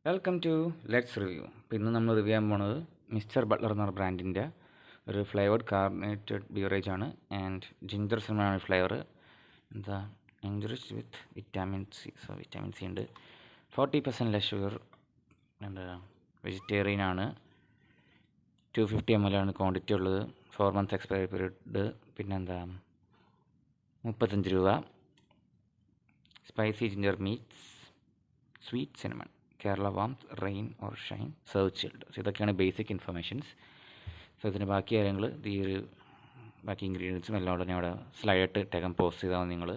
Welcome to let's review. അപ്പോൾ ഇന്ന് നമ്മൾ റിവ്യൂ ചെയ്യാൻ പോണത് മിസ്റ്റർ ബട്ട്ലർ എന്ന ബ്രാൻഡിൻ്റെ ഒരു ഫ്ലേവർഡ് കാർബണേറ്റഡ് ബീവറേജ് ആണ്. And ginger cinnamon flavour. എന്താ enriched with vitamin C. Vitamin C ഉണ്ട്. 40% ലെസ് ഷുഗർ. എന്താ വെജിറ്റേറിയൻ ആണ്. 250 ml ആണ് ക്വാണ്ടിറ്റി ഉള്ളത്. 4 months എക്സ്പയറി പീരീഡ്. പിന്നെന്താ 35 രൂപ. Spicy ginger meats sweet cinnamon. Kerala worms rain or Shine serve chilled. So ഇതൊക്കെയാണ് ബേസിക് ഇൻഫർമേഷൻസ്. സോ ഇതിൻ്റെ ബാക്കി കാര്യങ്ങൾ ഈ ഒരു ബാക്കി ഇൻഗ്രീഡിയൻസും എല്ലാം ഉടനെ അവിടെ സ്ലൈഡായിട്ട് ഇട്ടേക്കാം, പോസ്റ്റ് ചെയ്താൽ മതി നിങ്ങൾ.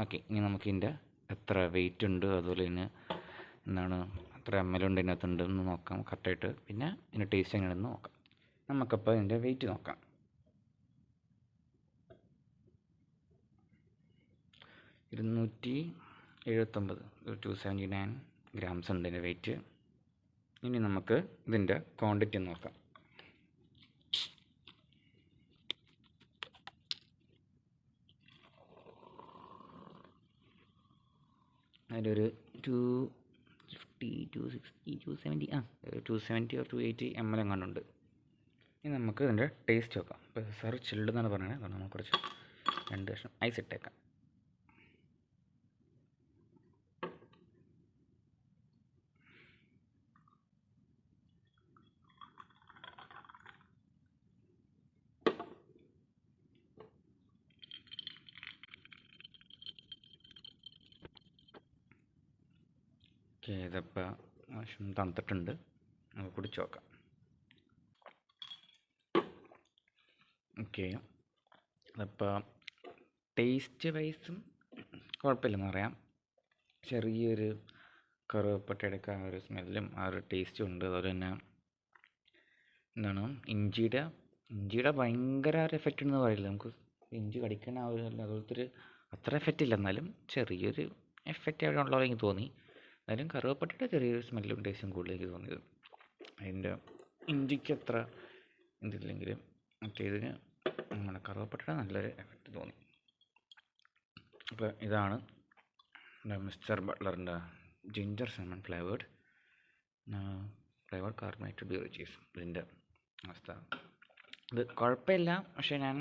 ഓക്കെ, ഇനി നമുക്ക് ഇതിൻ്റെ എത്ര വെയിറ്റ് ഉണ്ട്, അതുപോലെ തന്നെ എന്താണ് എത്ര ml ഉണ്ട് ഇതിനകത്തുണ്ട് എന്ന് നോക്കാം കറക്റ്റായിട്ട്. പിന്നെ ഇതിൻ്റെ ടേസ്റ്റ് എങ്ങനെയാണെന്ന് നോക്കാം. നമുക്കപ്പോൾ ഇതിൻ്റെ വെയിറ്റ് നോക്കാം. 279, 279 ഗ്രാംസ് ഉണ്ട് ഇതിൻ്റെ വെയിറ്റ്. ഇനി നമുക്ക് ഇതിൻ്റെ ക്വാണ്ടിറ്റി നോക്കാം. അതിലൊരു 250, 260, 270 270 or 280 ml എങ്ങാണ്ടുണ്ട്. ഇനി നമുക്ക് ഇതിൻ്റെ ടേസ്റ്റ് നോക്കാം. ഇപ്പോൾ സർ ചിൽഡ് എന്നാണ് പറയുന്നത്. കാരണം നമുക്ക് കുറച്ച് 2 കഷ്ണം ഐസ് ഇട്ടേക്കാം. ഓക്കെ, ഇതിപ്പോൾ ആവശ്യം തണുത്തിട്ടുണ്ട്. നമുക്ക് കുടിച്ച് നോക്കാം. ഓക്കെ, അതപ്പോൾ ടേസ്റ്റ് വൈസും കുഴപ്പമില്ലെന്ന് പറയാം. ചെറിയൊരു കറുവപ്പട്ടയുടെയൊക്കെ ആ ഒരു സ്മെല്ലും ആ ഒരു ടേസ്റ്റും ഉണ്ട്. അതുപോലെ തന്നെ എന്താണ് ഇഞ്ചിയുടെ ഭയങ്കര ഒരു എഫക്റ്റ് ഉണ്ടെന്ന് പറയില്ല. നമുക്ക് ഇഞ്ചി കടിക്കുന്ന ആ ഒരു അതുപോലത്തെ ഒരു അത്ര എഫക്റ്റ് ഇല്ല, എന്നാലും ചെറിയൊരു എഫക്റ്റ് അവിടെ ഉള്ളവരെ എനിക്ക് തോന്നി. എന്നാലും കറുവപ്പട്ടയുടെ ചെറിയൊരു സ്മെല്ലും ടേസ്റ്റും കൂടുതൽ എനിക്ക് തോന്നിയത്. അതിൻ്റെ ഇഞ്ചിക്ക് അത്ര ഇതില്ലെങ്കിലും മറ്റേതിന് നമ്മുടെ കറുവപ്പട്ടയുടെ നല്ലൊരു എഫക്റ്റ് തോന്നി. അപ്പോൾ ഇതാണ് മിസ്റ്റർ ബട്ട്ലറിൻ്റെ ginger cinnamon flavoured carbonated beverages. ഇതിൻ്റെ അവസ്ഥ ഇത് കുഴപ്പമില്ല, പക്ഷേ ഞാൻ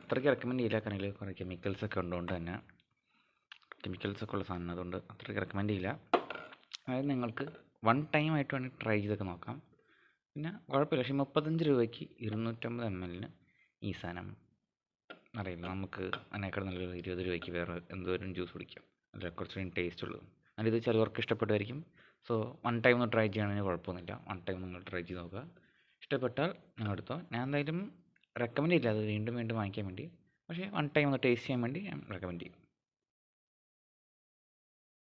അത്രയ്ക്ക് റെക്കമെൻഡ് ചെയ്യില്ല. കാരണം ഇതിൽ കുറേ കെമിക്കൽസൊക്കെ ഉള്ളതുകൊണ്ട് തന്നെ കെമിക്കൽസൊക്കെ ഉള്ള സാധനം, അതുകൊണ്ട് അത്രയ്ക്ക് റെക്കമെൻഡ് ചെയ്യില്ല. അതായത് നിങ്ങൾക്ക് വൺ ടൈം ആയിട്ട് വേണമെങ്കിൽ ട്രൈ ചെയ്തൊക്കെ നോക്കാം. പിന്നെ കുഴപ്പമില്ല. പക്ഷേ 35 രൂപയ്ക്ക് 250 ml ഈ സാധനം അറിയില്ല. നമുക്ക് അതിനേക്കാൾ നല്ലൊരു 20 രൂപയ്ക്ക് വേറെ എന്തോരം ജ്യൂസ് കുടിക്കാം. അതിൽ കുറച്ചുകൂടി ടേസ്റ്റ് ഉള്ളത്. അതിത് ചിലവർക്ക് ഇഷ്ടപ്പെടുമായിരിക്കും. സോ വൺ ടൈം ഒന്ന് ട്രൈ ചെയ്യുകയാണെങ്കിൽ കുഴപ്പമൊന്നുമില്ല. വൺ ടൈം നിങ്ങൾ ട്രൈ ചെയ്ത് നോക്കുക. ഇഷ്ടപ്പെട്ടാൽ നിങ്ങൾ എടുത്തോ. ഞാൻ എന്തായാലും റെക്കമെൻഡ് ചെയ്യില്ല അത് വീണ്ടും വീണ്ടും വാങ്ങിക്കാൻ വേണ്ടി. പക്ഷേ വൺ ടൈം ഒന്ന് ടേസ്റ്റ് ചെയ്യാൻ വേണ്ടി ഞാൻ റെക്കമെൻഡ് ചെയ്യും.